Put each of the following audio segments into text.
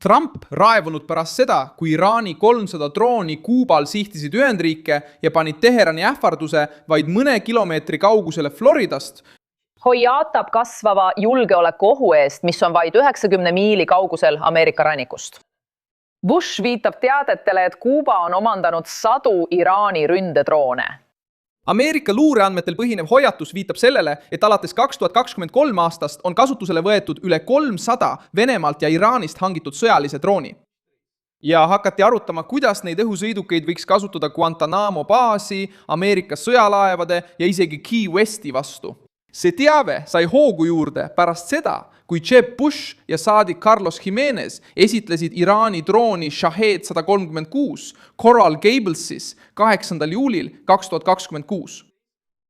Trump raevunud pärast seda, kui Iraani 300 drooni Kuubal sihtisid Ühendriike ja panid Teherani ähvarduse vaid mõne kilomeetri kaugusele Floridast, hoiatab kasvava julgeolekuohu eest, mis on vaid 90 miili kaugusel Ameerika rannikust. Bush viitab teadetele, et Kuuba on omandanud 100 Iraani ründedroone. Ameerika luureandmetel põhinev hoiatus viitab sellele, et alates 2023 aastast on kasutusele võetud üle 300 Venemaalt ja Iraanist hangitud sõjalise drooni. Ja hakati arutama, kuidas neid õhusõidukeid võiks kasutada Guantanamo baasi, Ameerika sõjalaevade ja isegi Key Westi vastu. See teave sai hoogu juurde pärast seda, kui Jeb Bush ja saadik Carlos Jimenez esitlesid Iraani drooni Shahed 136 Coral Gablesis 8. juulil 2026.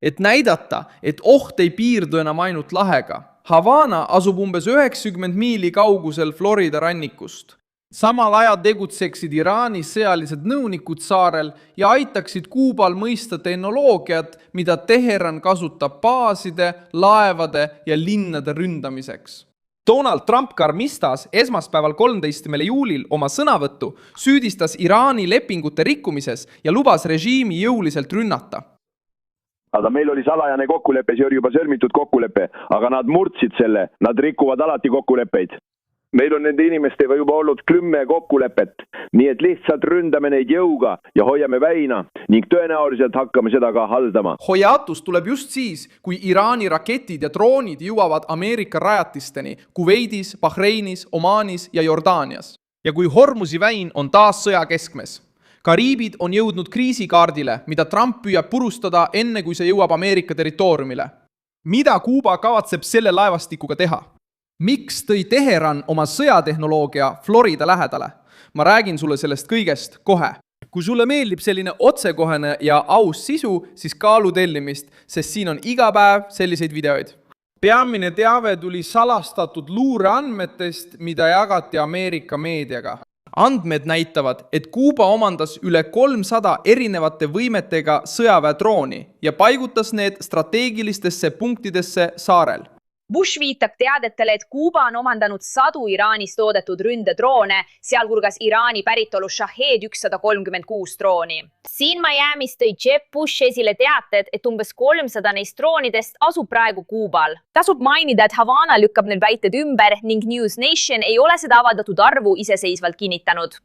Et näidata, et oht ei piirdu enam ainult lahega. Havana asub umbes 90 miili kaugusel Florida rannikust. Samal ajal tegutseksid Iraani sõjalised nõunikud saarel ja aitaksid Kuubal mõista tehnoloogiat, mida Teheran kasutab baaside, laevade ja linnade ründamiseks. Donald Trump karmistas esmaspäeval 13. juulil oma sõnavõttu, süüdistas Iraani lepingute rikkumises ja lubas režiimi jõuliselt rünnata. Aga meil oli salajane kokkulepe, see oli juba sõlmitud kokkulepe, aga nad murdsid selle, nad rikuvad alati kokkuleppeid. Meil on nende inimestega juba olnud 10 kokkulepet, nii et lihtsalt ründame neid jõuga ja hoiame väina ning tõenäoliselt hakkame seda ka haldama. Hoiatus tuleb just siis, kui Iraani raketid ja droonid jõuavad Ameerika rajatisteni Kuveidis, Bahreinis, Omaanis ja Jordaanias. Ja kui Hormuzi väin on taas sõja keskmes. Kariibid on jõudnud kriisikaardile, mida Trump püüab purustada enne, kui see jõuab Ameerika territooriumile. Mida Kuuba kavatseb selle laevastikuga teha? Miks tõi Teheran oma sõjatehnoloogia Florida lähedale? Ma räägin sulle sellest kõigest kohe. Kui sulle meeldib selline otsekohene ja aus sisu, siis kaalu tellimist, sest siin on iga päev selliseid videoid. Peamine teave tuli salastatud luureandmetest, mida jagati Ameerika meediaga. Andmed näitavad, et Kuuba omandas üle 300 erinevate võimetega sõjaväedrooni ja paigutas need strateegilistesse punktidesse saarel. Bush viitab teadetele, et Kuuba on omandanud 100 Iraanis toodetud ründedroone, sealhulgas Iraani päritolu Shahed 136 drooni. Siin Miamis tõi Jeb Bush esile teated, et umbes 300 neist droonidest asub praegu Kuubal. Tasub mainida, et Havana lükkab need väited ümber ning News Nation ei ole seda avaldatud arvu iseseisvalt kinnitanud.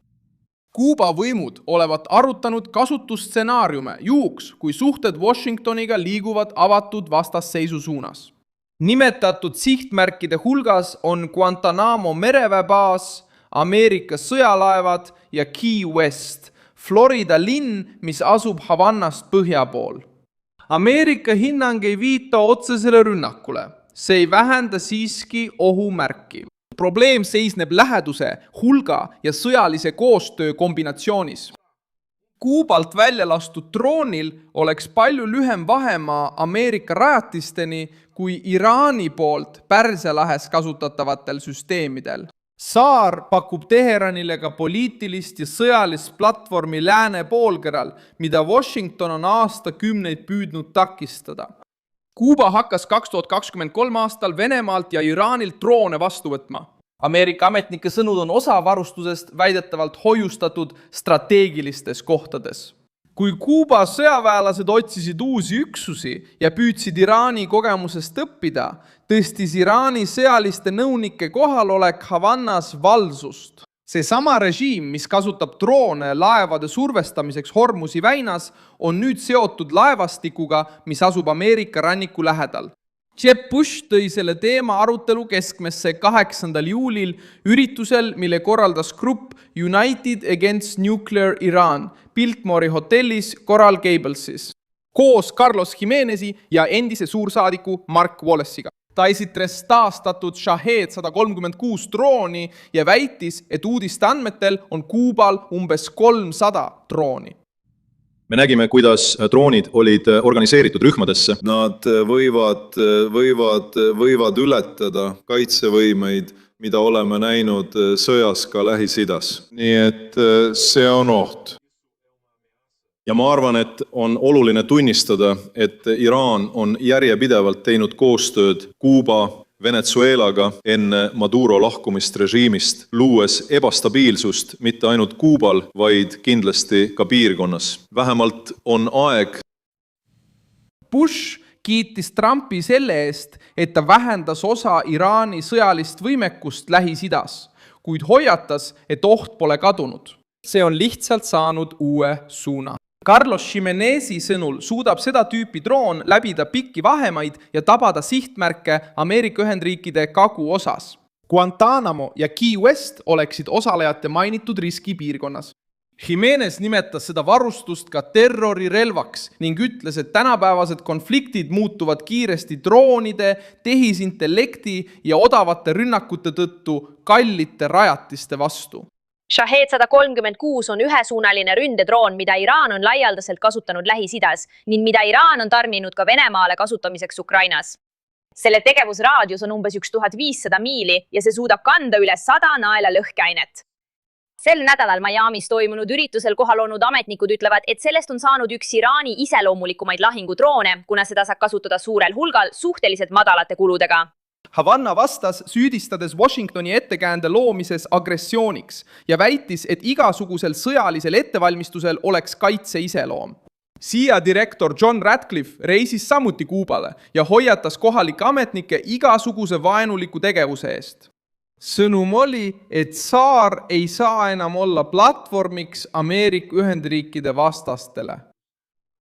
Kuuba võimud olevat arutanud kasutusstsenaariume juhuks, kui suhted Washingtoniga liiguvad avatud vastasseisu suunas. Nimetatud sihtmärkide hulgas on Guantanamo mereväebaas, Ameerika sõjalaevad ja Key West, Florida linn, mis asub Havannast põhja pool. Ameerika hinnang ei viita otsesele rünnakule. See ei vähenda siiski ohumärki. Probleem seisneb läheduse, hulga ja sõjalise koostöö kombinatsioonis. Kuubalt välja lastud droonil oleks palju lühem vahemaa Ameerika rajatisteni kui Iraani poolt Pärsia lahes kasutatavatel süsteemidel. Saar pakub Teheranile ka poliitilist ja sõjalist platvormi lääne poolkeral, mida Washington on aastakümneid püüdnud takistada. Kuuba hakkas 2023 aastal Venemaalt ja Iraanilt droone vastu võtma. Ameerika ametnike sõnud on osa varustusest väidetavalt hoiustatud strateegilistes kohtades. Kui Kuuba sõjaväelased otsisid uusi üksusi ja püüdsid Iraani kogemusest õppida, tõstis Iraani sõjaliste nõunike kohalolek Havannas valsust. See sama režiim, mis kasutab droone laevade survestamiseks Hormuzi väinas, on nüüd seotud laevastikuga, mis asub Ameerika ranniku lähedal. Jeb Bush tõi selle teema arutelu keskmesse 8. juulil üritusel, mille korraldas grupp United Against Nuclear Iran Biltmore'i hotellis Coral Gablesis koos Carlos Jimenezi ja endise suursaadiku Mark Wallace'iga. Ta esitles taastatud Shahed 136 drooni ja väitis, et uudiste andmetel on Kuubal umbes 300 drooni. Me nägime, kuidas droonid olid organiseeritud rühmadesse. Nad võivad ületada kaitsevõimeid, mida oleme näinud sõjas ka Lähis-Idas. Nii et see on oht. Ja ma arvan, et on oluline tunnistada, et Iraan on järjepidevalt teinud koostööd Kuuba Venezuelaga enne Maduro lahkumist režiimist, luues ebastabiilsust mitte ainult Kuubal, vaid kindlasti ka piirkonnas. Vähemalt on aeg. Bush kiitis Trumpi selle eest, et ta vähendas osa Iraani sõjalist võimekust Lähis-Idas, kuid hoiatas, et oht pole kadunud. See on lihtsalt saanud uue suuna. Carlos Jimenezi sõnul suudab seda tüüpi droon läbida pikki vahemaid ja tabada sihtmärke Ameerika Ühendriikide kaguosas. Guantanamo ja Key West oleksid osalejate mainitud riskipiirkonnas. Jimenez nimetas seda varustust ka terrorirelvaks ning ütles, et tänapäevased konfliktid muutuvad kiiresti droonide, tehisintellekti ja odavate rünnakute tõttu kallite rajatiste vastu. Shahed 136 on ühesuunaline ründedroon, mida Iraan on laialdaselt kasutanud Lähis-Idas ning mida Iraan on tarninud ka Venemaale kasutamiseks Ukrainas. Selle tegevusraadius on umbes 1500 miili ja see suudab kanda üle 100 naela lõhkeainet. Sel nädalal Miamis toimunud üritusel kohal olnud ametnikud ütlevad, et sellest on saanud üks Iraani iseloomulikumaid lahingudroone, kuna seda saab kasutada suurel hulgal suhteliselt madalate kuludega. Havanna vastas, süüdistades Washingtoni ettekäände loomises agressiooniks ja väitis, et igasugusel sõjalisel ettevalmistusel oleks kaitse iseloom. CIA direktor John Ratcliffe reisis samuti Kuubale ja hoiatas kohalikke ametnikke igasuguse vaenuliku tegevuse eest. Sõnum oli, et saar ei saa enam olla platvormiks Ameerika Ühendriikide vastastele.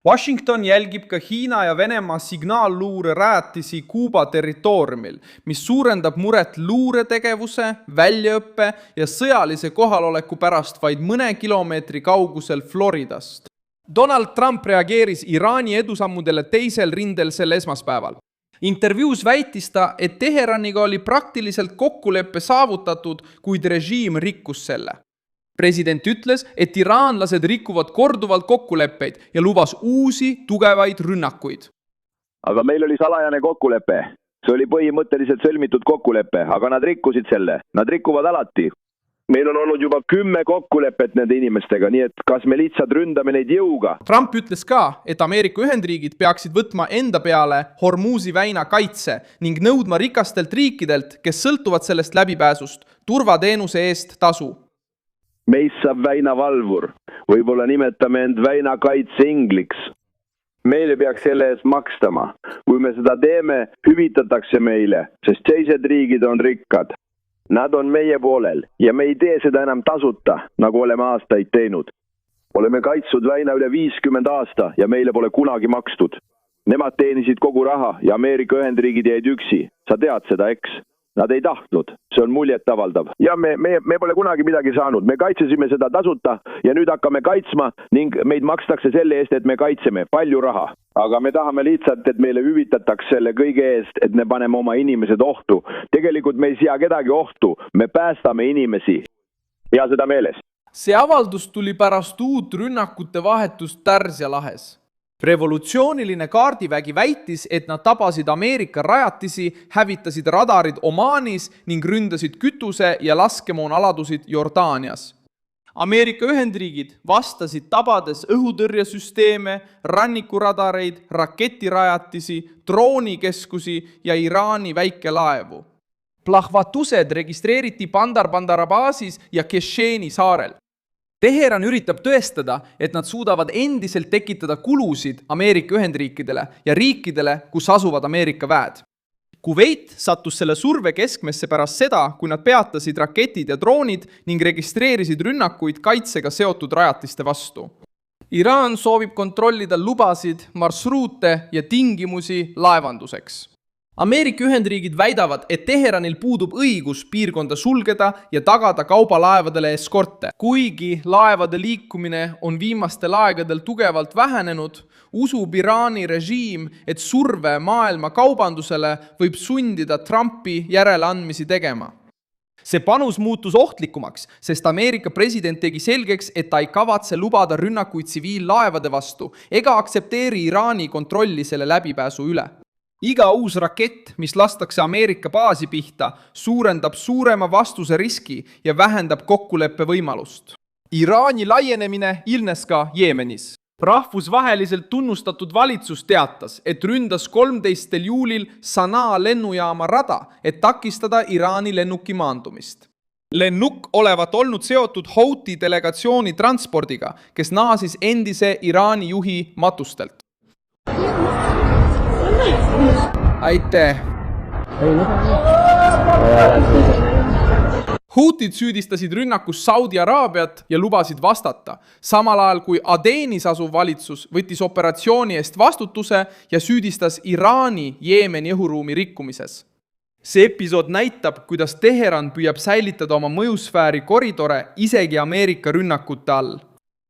Washington jälgib ka Hiina ja Venemaa signaalluure rajatisi Kuuba territooriumil, mis suurendab muret luuretegevuse, väljaõppe ja sõjalise kohaloleku pärast vaid mõne kilomeetri kaugusel Floridast. Donald Trump reageeris Iraani edusammudele teisel rindel sel esmaspäeval. Intervjuus väitis ta, et Teheraniga oli praktiliselt kokkuleppe saavutatud, kuid režiim rikkus selle. President ütles, et iraanlased rikuvad korduvalt kokkuleppeid ja lubas uusi tugevaid rünnakuid. Aga meil oli salajane kokkulepe. See oli põhimõtteliselt sõlmitud kokkulepe, aga nad rikkusid selle. Nad rikuvad alati. Meil on olnud juba 10 kokkulepet nende inimestega, nii et kas me lihtsalt ründame neid jõuga? Trump ütles ka, et Ameerika Ühendriigid peaksid võtma enda peale Hormuzi väina kaitse ning nõudma rikastelt riikidelt, kes sõltuvad sellest läbipääsust, turvateenuse eest tasu. Meist saab väinavalvur. Võib-olla nimetame end väinakaitse ingliks. Meile peaks selle eest makstama. Kui me seda teeme, hüvitatakse meile, sest teised riigid on rikkad. Nad on meie poolel ja me ei tee seda enam tasuta, nagu oleme aastaid teinud. Oleme kaitsud väina üle 50 aasta ja meile pole kunagi makstud. Nemad teenisid kogu raha ja Ameerika Ühendriigid jäid üksi. Sa tead seda, eks? Nad ei tahtnud. See on muljet avaldav. Ja me pole kunagi midagi saanud. Me kaitsesime seda tasuta ja nüüd hakkame kaitsma ning meid makstakse selle eest, et me kaitseme palju raha. Aga me tahame lihtsalt, et meile hüvitatakse selle kõige eest, et me paneme oma inimesed ohtu. Tegelikult me ei sea kedagi ohtu. Me päästame inimesi. Ja seda meeles. See avaldus tuli pärast uut rünnakute vahetust Tärsja lahes. Revolutsiooniline kaardivägi väitis, et nad tabasid Ameerika rajatisi, hävitasid radarid Omaanis ning ründasid kütuse- ja laskemoonaladusid Jordaanias. Ameerika Ühendriigid vastasid tabades õhutõrjesüsteeme, rannikuradareid, raketirajatisi, droonikeskusi ja Iraani väikelaevu. Plahvatused registreeriti Bandar baasis ja Kesheni saarel. Teheran üritab tõestada, et nad suudavad endiselt tekitada kulusid Ameerika Ühendriikidele ja riikidele, kus asuvad Ameerika väed. Kuveit sattus selle surve keskmesse pärast seda, kui nad peatasid raketid ja droonid ning registreerisid rünnakuid kaitsega seotud rajatiste vastu. Iraan soovib kontrollida lubasid, marsruute ja tingimusi laevanduseks. Ameerika Ühendriigid väidavad, et Teheranil puudub õigus piirkonda sulgeda ja tagada kaubalaevadele eskorte. Kuigi laevade liikumine on viimastel aegadel tugevalt vähenenud, usub Iraani režiim, et surve maailma kaubandusele võib sundida Trumpi järeleandmisi tegema. See panus muutus ohtlikumaks, sest Ameerika president tegi selgeks, et ta ei kavatse lubada rünnakuid tsiviillaevade vastu ega aktsepteeri Iraani kontrolli selle läbipääsu üle. Iga uus rakett, mis lastakse Ameerika baasi pihta, suurendab suurema vastuse riski ja vähendab kokkuleppe võimalust. Iraani laienemine ilmnes ka Jeemenis. Rahvusvaheliselt tunnustatud valitsus teatas, et ründas 13. juulil Sanaa lennujaama rada, et takistada Iraani lennuki maandumist. Lennuk olevat olnud seotud Houthi delegatsiooni transpordiga, kes naasis endise Iraani juhi matustelt. Aitäh! Houtid süüdistasid rünnakus Saudi Araabiat ja lubasid vastata, samal ajal kui Adenis asuv valitsus võttis operatsiooni eest vastutuse ja süüdistas Iraani Jeemeni õhuruumi rikkumises. See episood näitab, kuidas Teheran püüab säilitada oma mõjusfääri koridore isegi Ameerika rünnakute all.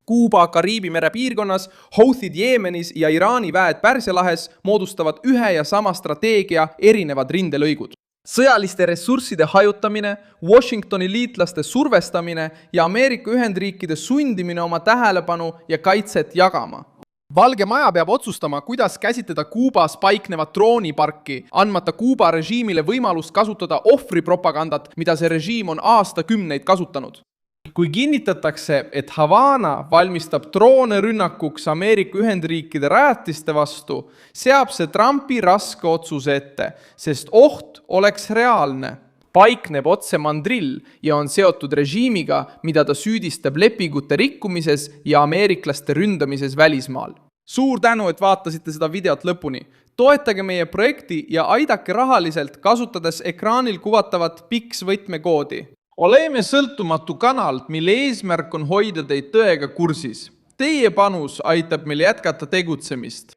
Kuuba Kariibi mere piirkonnas, Houthid Jeemenis ja Iraani väed Pärsia lahes moodustavad ühe ja sama strateegia erinevad rindelõigud. Sõjaliste ressursside hajutamine, Washingtoni liitlaste survestamine ja Ameerika Ühendriikide sundimine oma tähelepanu ja kaitset jagama. Valge Maja peab otsustama, kuidas käsitleda Kuubas paiknevat drooniparki, andmata Kuuba režiimile võimalust kasutada ohvripropagandat, mida see režiim on aastakümneid kasutanud. Kui kinnitatakse, et Havana valmistab droone rünnakuks Ameerika Ühendriikide rajatiste vastu, seab see Trumpi raske otsuse ette, sest oht oleks reaalne. Paikneb otse mandrill ja on seotud režiimiga, mida ta süüdistab lepingute rikkumises ja ameeriklaste ründamises välismaal. Suur tänu, et vaatasite seda videot lõpuni. Toetage meie projekti ja aidake rahaliselt, kasutades ekraanil kuvatavat PIX võtmekoodi. Oleme sõltumatu kanal, mille eesmärk on hoida teid tõega kursis. Teie panus aitab meil jätkata tegutsemist.